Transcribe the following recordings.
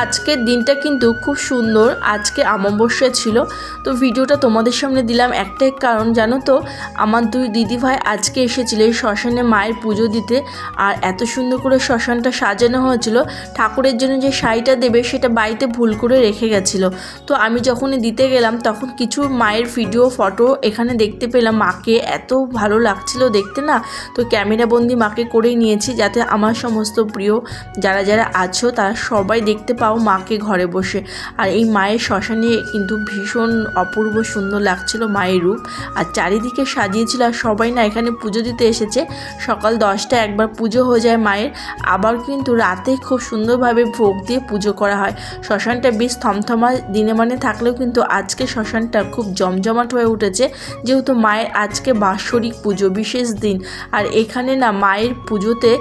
আজকের দিনটা কিন্তু খুব সুন্দর। আজকে অমাবস্যা ছিল, তো ভিডিওটা তোমাদের সামনে দিলাম একটাই কারণ জানো তো, আমার দুই দিদিভাই আজকে এসেছিল এই শ্মশানে মায়ের পুজো দিতে। আর এত সুন্দর করে শ্মশানটা সাজানো হয়েছিল, ঠাকুরের জন্য যে শাড়িটা দেবে সেটা বাড়িতে ভুল করে রেখে গেছিলো। তো আমি যখনই দিতে গেলাম তখন কিছু মায়ের ভিডিও ফটো এখানে দেখতে পেলাম। মাকে এত ভালো লাগছিল দেখতে না, তো ক্যামেরাবন্দি মাকে করেই নিয়েছি যাতে আমার সমস্ত প্রিয় যারা যারা আছো তারা সবাই দেখতে পাও মাকে ঘরে বসে। আর এই মায়ের শ্মশানে কিন্তু ভীষণ অপূর্ব সুন্দর লাগছিল মায়ের রূপ, আর চারিদিকে সাজিয়েছিল। আর সবাই না এখানে পুজো দিতে এসেছে। সকাল 10টায় একবার পুজো হয়ে যায় মায়ের, আবার কিন্তু রাতে খুব সুন্দরভাবে ভোগ দিয়ে পুজো করা হয়। শ্মশানটা বেশ থমথমা দিনে মানে থাকলেও কিন্তু আজকে শ্মশানটা খুব জমজমাট হয়ে উঠেছে, যেহেতু মায়ের আজকে বাৎসরিক পুজো, বিশেষ দিন। আর এখানে না মায়ের পুজোতে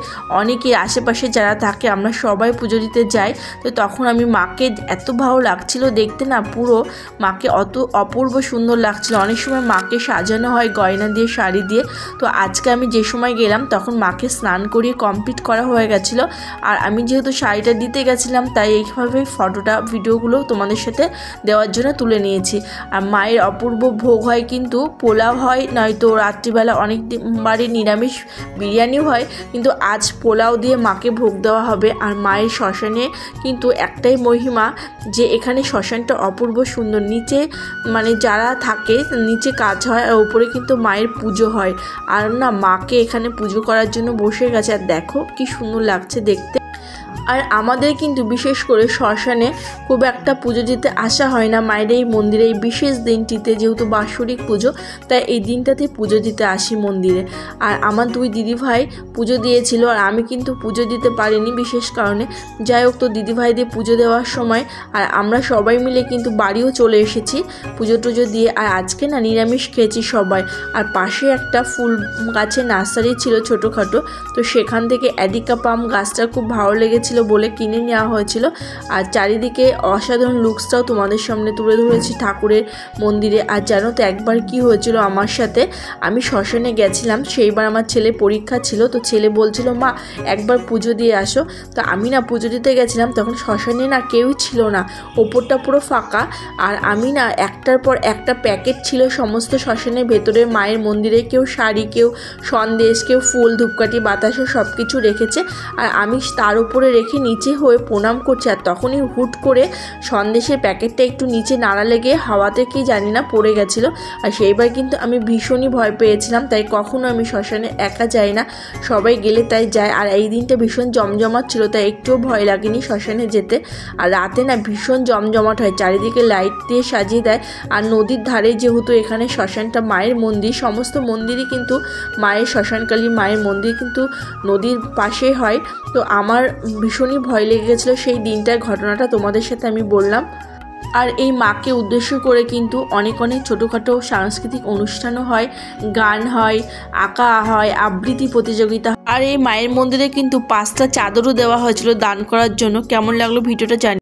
অনেকে আশেপাশে যারা থাকে আমরা সবাই পুজো দিতে যাই। তো তখন আমি মাকে এত ভালো লাগছিল দেখতে না, পুরো মাকে অত অপূর্ব সুন্দর লাগছিল। অনেক সময় মাকে সাজানো হয় গয়না দিয়ে, শাড়ি দিয়ে। তো আজকে আমি যে সময় গেলাম তখন মাকে স্নান করিয়ে কমপ্লিট করা হয়ে গেছিলো। আর আমি যেহেতু শাড়িটা দিতে গেছিলাম তাই এইভাবে ফটোটা ভিডিওগুলো তোমাদের সাথে দেওয়ার জন্য তুলে নিয়েছি। আর মায়ের অপূর্ব ভোগ হয়, কিন্তু পোলাও হয়, নয়তো রাত্রিবেলা অনেক বাড়ি নিরামিষ বিরিয়ানিও হয়, কিন্তু আজ পোলাও দিয়ে মাকে ভোগ দেওয়া হবে। আর মায়ের শ্মশানে কিন্তু একটাই মহিমা যে এখানে শ্মশানটা অপূর্ব সুন্দর। নিচে মানে যারা থাকে নিচে কাজ হয়, আর উপরে কিন্তু মায়ের পুজো হয়। আর না মাকে এখানে পুজো করার জন্য বসে গেছে, আর দেখো কি সুন্দর লাগছে দেখতে। আর আমাদের কিন্তু বিশেষ করে শ্মশানে খুব একটা পুজো দিতে আসা হয় না মায়ের এই মন্দিরে এই বিশেষ দিনটিতে, যেহেতু বাৎসরিক পুজো তাই এই দিনটাতে পুজো দিতে আসি মন্দিরে। আর আমার দুই দিদিভাই পুজো দিয়েছিল, আর আমি কিন্তু পুজো দিতে পারিনি বিশেষ কারণে। যাই হোক, তো দিদিভাইদের পুজো দেওয়ার সময় আর আমরা সবাই মিলে কিন্তু বাড়িও চলে এসেছি পুজো টুজো দিয়ে। আর আজকে না নিরামিষ খেয়েছি সবাই। আর পাশে একটা ফুল গাছের নার্সারি ছিল ছোটোখাটো, তো সেখান থেকে অ্যাডিকা পাম গাছটা খুব ভালো লেগেছিল বলে কিনে নেওয়া হয়েছিল। আর চারিদিকে অসাধারণ লুকসটাও তোমাদের সামনে তুলে ধরেছি ঠাকুরের মন্দিরে। আর জানো তো একবার কি হয়েছিল আমার সাথে, আমি শ্মশানে গেছিলাম, সেইবার আমার ছেলে পরীক্ষা ছিল। তো ছেলে বলছিল মা একবার পুজো দিয়ে আসো। তো আমি না পুজো দিতে গেছিলাম, তখন শ্মশানে না কেউই ছিল না, ওপরটা পুরো ফাঁকা। আর আমি না একটার পর একটা প্যাকেট ছিল সমস্ত শ্মশানের ভেতরে মায়ের মন্দিরে, কেউ শাড়ি, কেউ সন্দেশ, কেউ ফুল, ধূপকাঠি, বাতাসা সব কিছু রেখেছে। আর আমি তার উপরে রেখে নিচে হয়ে প্রণাম করছি। আর তখনই হুট করে সন্দেশের প্যাকেটটা একটু নিচে নাড়া লেগে হাওয়াতে কি জানি না পড়ে গেছিলো। আর সেইবার কিন্তু আমি ভীষণই ভয় পেয়েছিলাম, তাই কখনো আমি শ্মশানে একা যাই না, সবাই গেলে তাই যায়। আর এই দিনটা ভীষণ জমজমাট ছিল, তাই একটুও ভয় লাগেনি শ্মশানে যেতে। আর রাতে না ভীষণ জমজমাট হয়, চারিদিকে লাইট দিয়ে সাজিয়ে দেয়। আর নদীর ধারে যেহেতু এখানে শ্মশানটা মায়ের মন্দির, সমস্ত মন্দিরই কিন্তু মায়ের শ্মশানকালী মায়ের মন্দির কিন্তু নদীর পাশে হয়। তো আমার ভীষণই ভয় লেগে গেছিলো সেই দিনটার ঘটনাটা তোমাদের সাথে আমি বললাম। আর এই মাকে উদ্দেশ্য করে কিন্তু অনেক অনেক ছোটোখাটো সাংস্কৃতিক অনুষ্ঠানও হয়, গান হয়, আঁকা হয়, আবৃত্তি প্রতিযোগিতা। আর এই মায়ের মন্দিরে কিন্তু 5টা চাদরও দেওয়া হয়েছিল দান করার জন্য। কেমন লাগলো ভিডিওটা জানি।